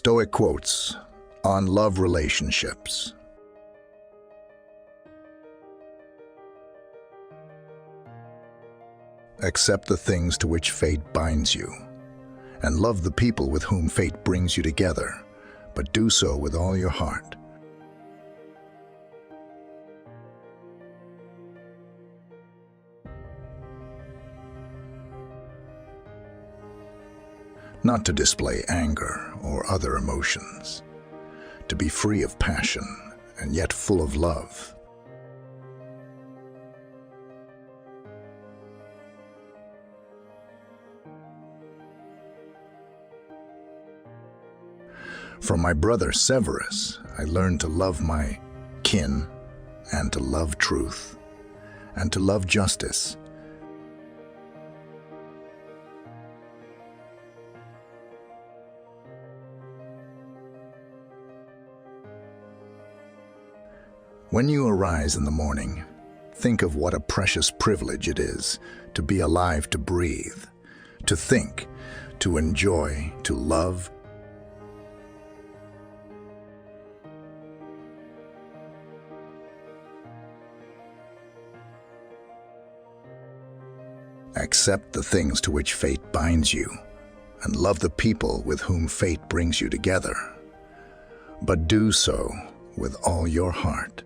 Stoic quotes on love relationships. Accept the things to which fate binds you, and love the people with whom fate brings you together, but do so with all your heart. Not to display anger or other emotions, to be free of passion and yet full of love. From my brother Severus, I learned to love my kin, and to love truth, and to love justice. When you arise in the morning, think of what a precious privilege it is to be alive, to breathe, to think, to enjoy, to love. Accept the things to which fate binds you, and love the people with whom fate brings you together. But do so with all your heart.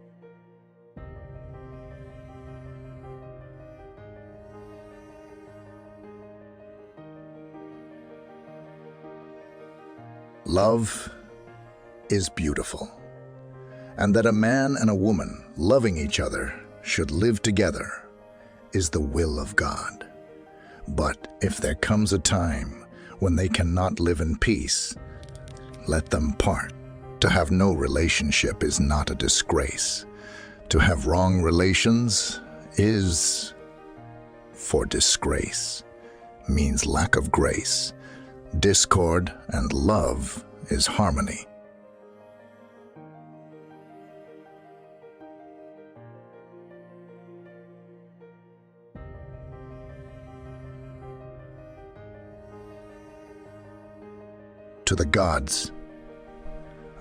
Love is beautiful, and that a man and a woman loving each other should live together is the will of God. But if there comes a time when they cannot live in peace, let them part. To have no relationship is not a disgrace. To have wrong relations is for disgrace, means lack of grace. Discord and love is harmony. To the gods,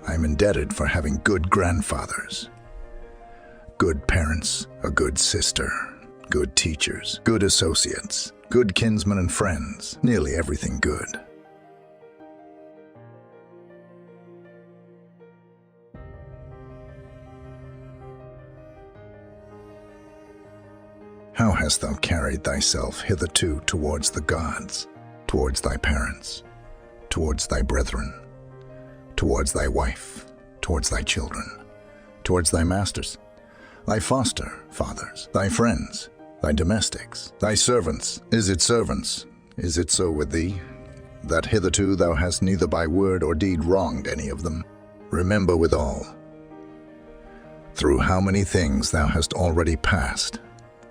I am indebted for having good grandfathers, good parents, a good sister, good teachers, good associates, good kinsmen and friends, nearly everything good. How hast thou carried thyself hitherto towards the gods, towards thy parents, towards thy brethren, towards thy wife, towards thy children, towards thy masters, thy foster fathers, thy friends, thy domestics, thy servants? Is it servants? Is it so with thee, that hitherto thou hast neither by word or deed wronged any of them? Remember withal, through how many things thou hast already passed,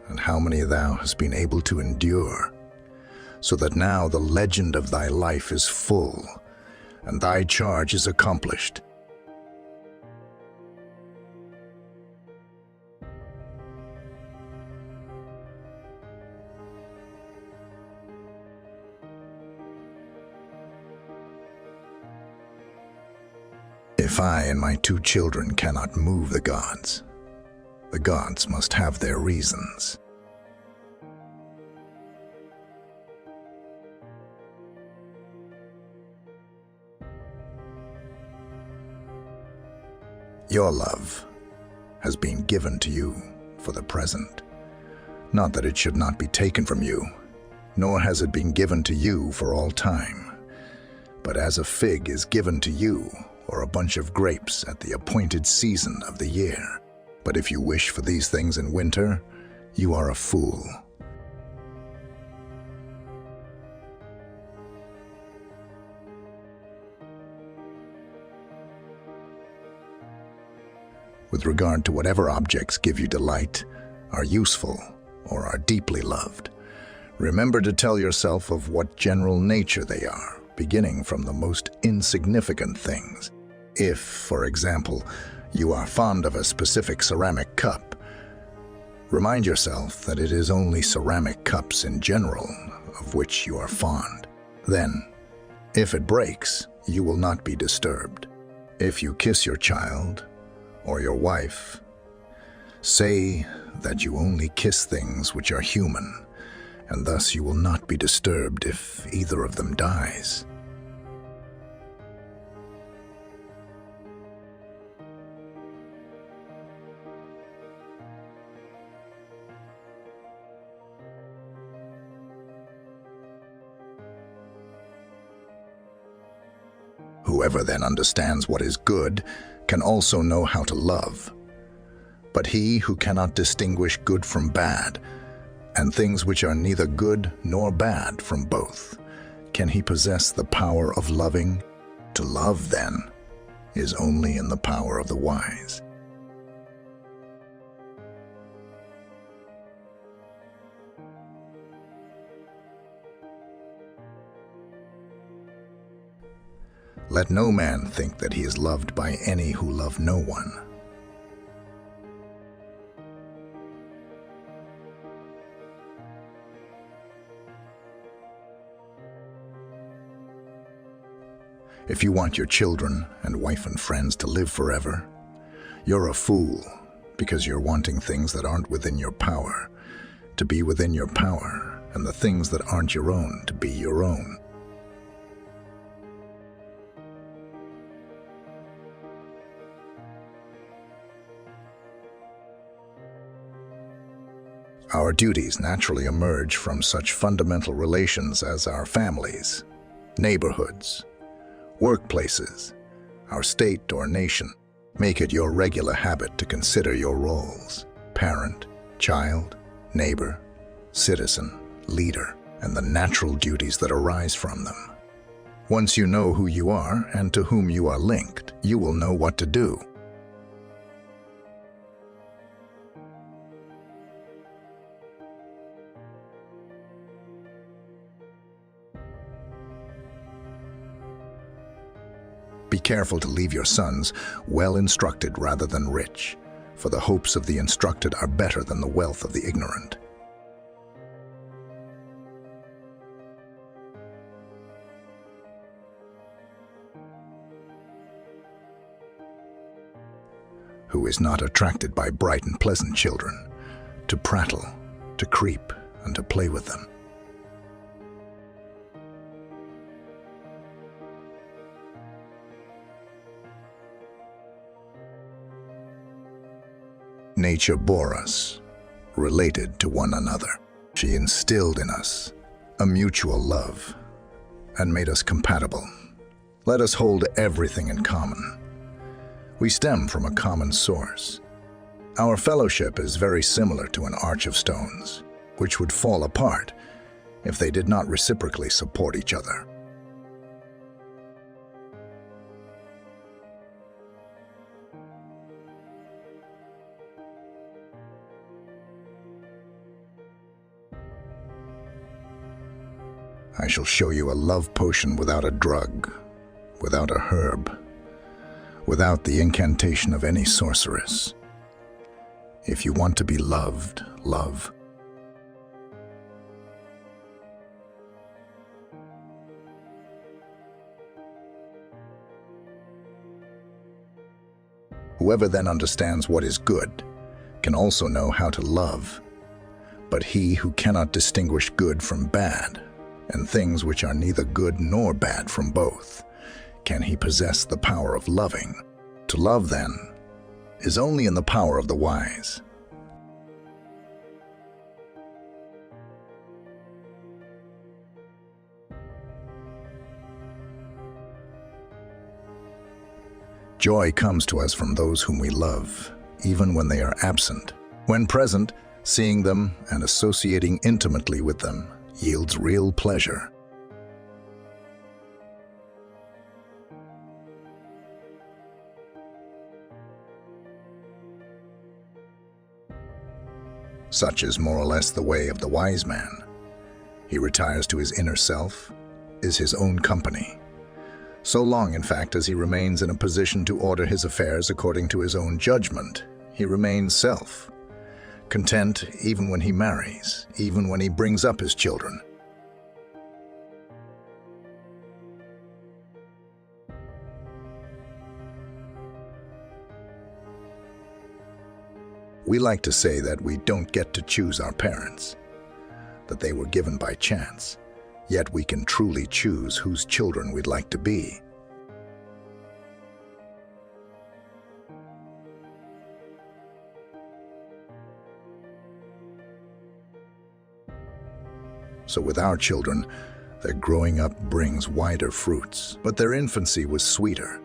and how many thou hast been able to endure, so that now the legend of thy life is full, and thy charge is accomplished. If I and my 2 children cannot move the gods must have their reasons. Your love has been given to you for the present. Not that it should not be taken from you, nor has it been given to you for all time. But as a fig is given to you, or a bunch of grapes at the appointed season of the year. But if you wish for these things in winter, you are a fool. With regard to whatever objects give you delight, are useful, or are deeply loved, remember to tell yourself of what general nature they are, beginning from the most insignificant things. If, for example, you are fond of a specific ceramic cup, remind yourself that it is only ceramic cups in general of which you are fond. Then, if it breaks, you will not be disturbed. If you kiss your child or your wife, say that you only kiss things which are human, and thus you will not be disturbed if either of them dies. Whoever then understands what is good can also know how to love. But he who cannot distinguish good from bad, and things which are neither good nor bad from both, can he possess the power of loving? To love, then, is only in the power of the wise. Let no man think that he is loved by any who love no one. If you want your children and wife and friends to live forever, you're a fool because you're wanting things that aren't within your power to be within your power, and the things that aren't your own to be your own. Our duties naturally emerge from such fundamental relations as our families, neighborhoods, workplaces, our state or nation. Make it your regular habit to consider your roles: parent, child, neighbor, citizen, leader, and the natural duties that arise from them. Once you know who you are and to whom you are linked, you will know what to do. Be careful to leave your sons well instructed rather than rich, for the hopes of the instructed are better than the wealth of the ignorant. Who is not attracted by bright and pleasant children, to prattle, to creep, and to play with them? Nature bore us, related to one another. She instilled in us a mutual love and made us compatible. Let us hold everything in common. We stem from a common source. Our fellowship is very similar to an arch of stones, which would fall apart if they did not reciprocally support each other. I shall show you a love potion without a drug, without a herb, without the incantation of any sorceress. If you want to be loved, love. Whoever then understands what is good can also know how to love. But he who cannot distinguish good from bad, and things which are neither good nor bad from both, can he possess the power of loving? To love, then, is only in the power of the wise. Joy comes to us from those whom we love, even when they are absent. When present, seeing them and associating intimately with them yields real pleasure. Such is more or less the way of the wise man. He retires to his inner self, is his own company. So long, in fact, as he remains in a position to order his affairs according to his own judgment, he remains self. Content even when he marries, even when he brings up his children. We like to say that we don't get to choose our parents, that they were given by chance, yet we can truly choose whose children we'd like to be. So with our children, their growing up brings wider fruits, but their infancy was sweeter.